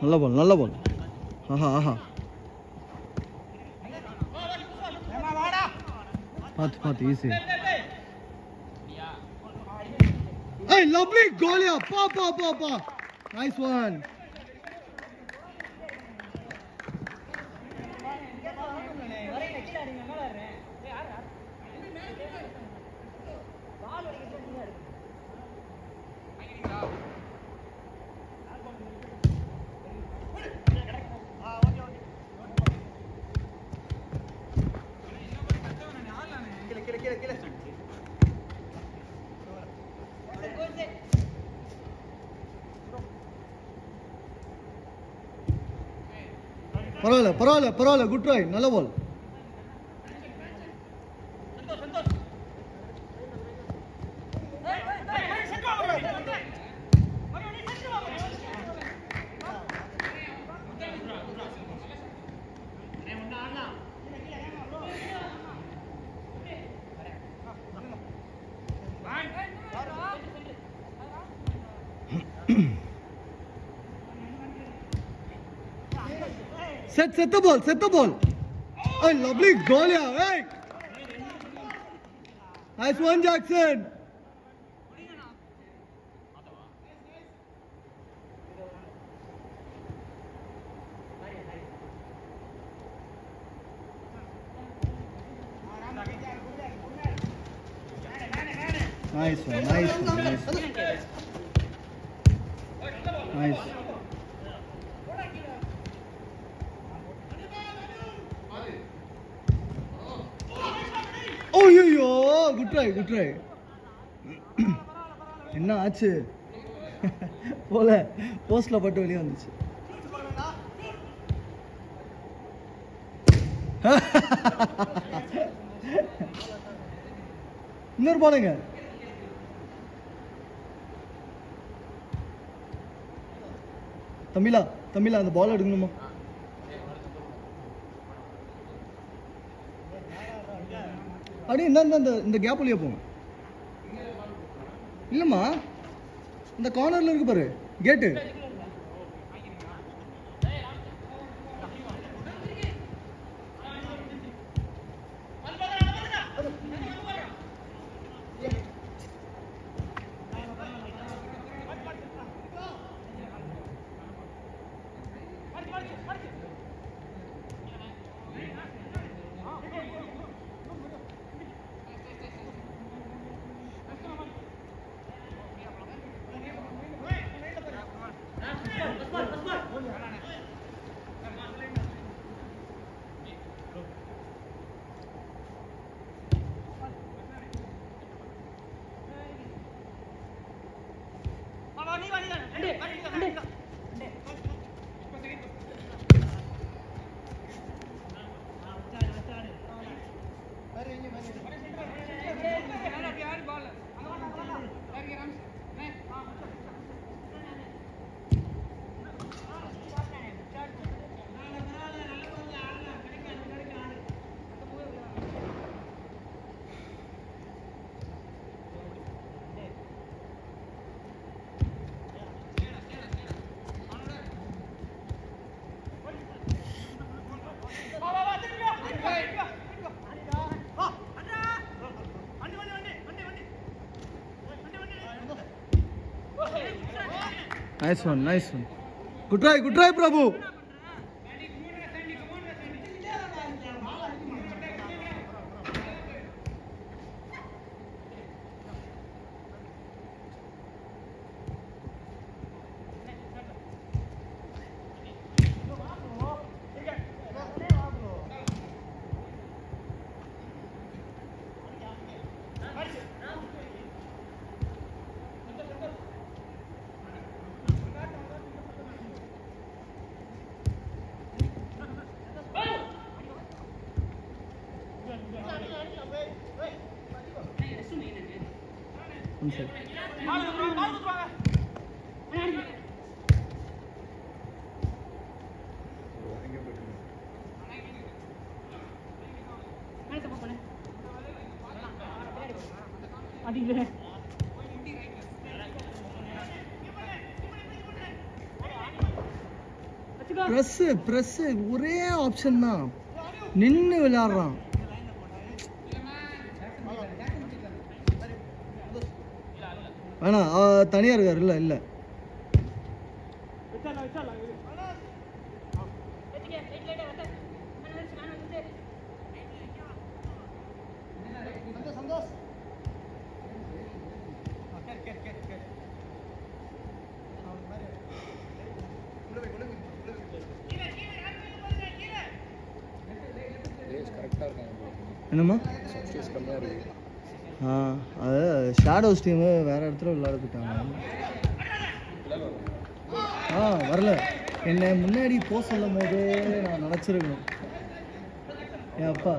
நல்ல பால் ஆஹா ஆஹா பார்த்து ஈஸி ஏய் லவ்லி கோலியா பா நைஸ் ஒன் பரவாயில்ல குட் ட்ரை நல்ல பால் Set the ball. Oh, lovely goal here. Hey. Nice one, Jackson. Nice one. Nice. Oh, good try. என்ன ஆச்சு போல போஸ்ட்ல பட்டு வெளியே வந்துச்சு இன்னொரு பாருங்க தமிழா அந்த பால் எடுக்கணுமா அப்படியே இந்த கேப் வழியா போங்க இல்லம்மா இந்த கார்னர்ல இருக்கு பாரு கேட்டு Nice one. Good try, Prabhu. Press ஒரே ஆப்ஷன் தான், நின்று விளையாடுறான். வேணா தனியா இருக்காரு. இல்ல இல்ல என்னம்மா? அது ஷேடோஸ் டீமு வேற இடத்துல விளையாட போயிட்டாங்க. வரல. என்னை முன்னாடி போக சொல்லும் போது நான் நினச்சிருக்கணும். என் அப்பா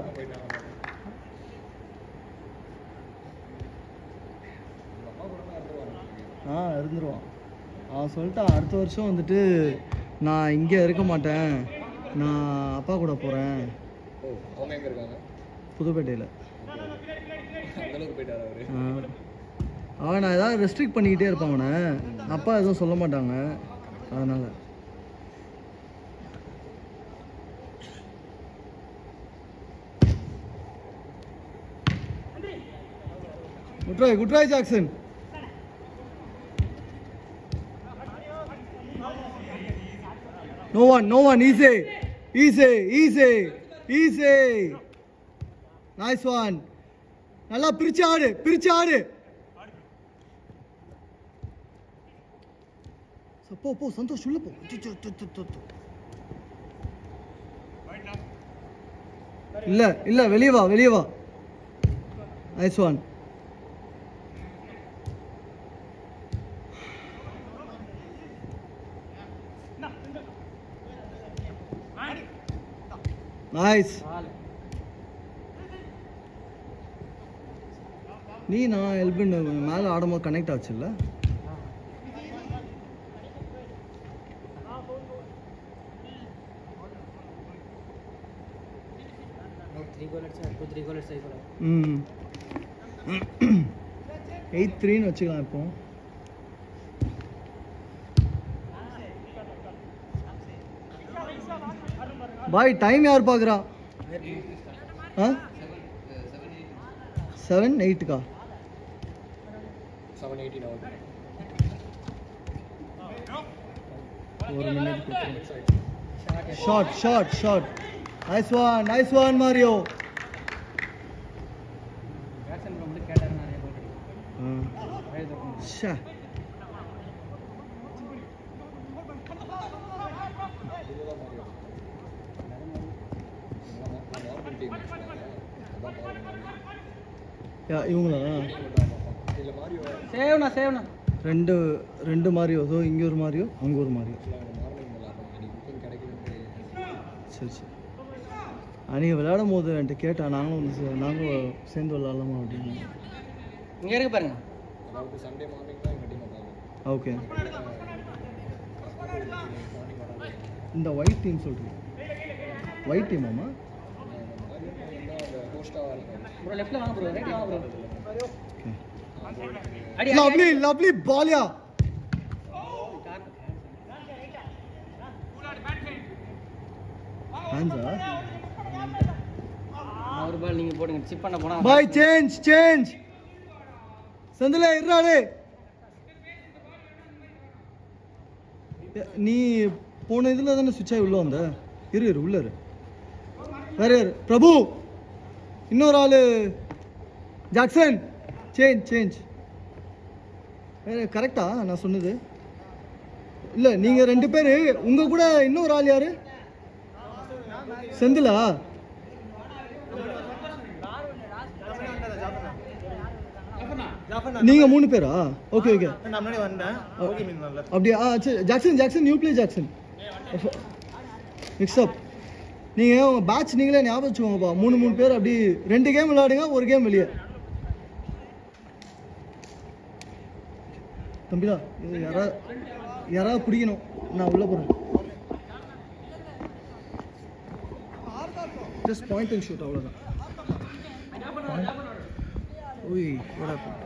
இருந்துருவான். அவன் சொல்லிட்டான் அடுத்த வருஷம் வந்துட்டு நான் இங்கே இருக்க மாட்டேன், நான் அப்பா கூட போகிறேன். புதுப்பேட்டையில். அவனை ஏதாவது ரெஸ்ட்ரிக்ட் பண்ணிக்கிட்டே இருப்பான். அவனை அப்பா எதுவும் சொல்ல மாட்டாங்க, அதனால. Good try Jackson. No one, easy. Nice one. நல்லா பிரிச்சு ஆடு. போ சந்தோஷ் உள்ள போ. இல்ல வெளியே வா. Nice one. Nice. நீ நான் எல்பின் மேலே ஆடும்போது கனெக்ட் ஆச்சு இல்லை? ம் 8-3 வச்சுக்கலாம் இப்போ. பாய் டைம் யார் பார்க்குறா? 7-8 Shot. Nice one Mario. இவங்களா? ரெண்டு மாரியோ. இங்கே ஒரு மாரியோ, அங்கே ஒரு மாரியோ. சரி அன்றைக்கி விளையாடும் போது என்கிட்ட கேட்டா, நாங்களும் சேர்ந்து விளையாடலாமா அப்படின்னு. இங்கே இருக்கு பாருங்க. ஓகே. இந்த ஒயிட் டீம் சொல்கிறீங்க? ஒயிட் டீமாம்மா? லெஃப்ட்ல வாங்க ப்ரோ, ரைட்ல வாங்க ப்ரோ. லவ்லி பால்யா. ஒரு பால் நீங்க போடுங்க, சிப் பண்ண போனா. பாய் சேஞ்ச். செந்தில இருறாடே. நீ போன இதுல தானே சுவிட்ச் ஆகி உள்ள வந்த. இரு உள்ள இரு. வேற யாரு? பிரபு. இன்னொரு ஆளு ஜாக்சன். சேஞ்ச். கரெக்டா நான் சொன்னது? இல்லை நீங்கள் 2 பேர். உங்கள் கூட இன்னொரு ஆள் யாரு? செந்திலா? நீங்கள் 3 பேரா? ஓகே அப்படியா? Jackson new play Jackson. Mix அப். நீங்கள் உங்கள் பேட்ச் நீங்களே ஞாபகம் வச்சுக்கோங்கப்பா. 3 பேர் அப்படி 2 கேம் விளையாடுங்க, 1 கேம் வெளியே. தம்பிதா இது யாராவது பிடிக்கணும், நான் உள்ள போகிறேன். ஜஸ்ட் பாயிண்ட் அண்ட் ஷூட், அவ்வளோதான். ஓய் what happened?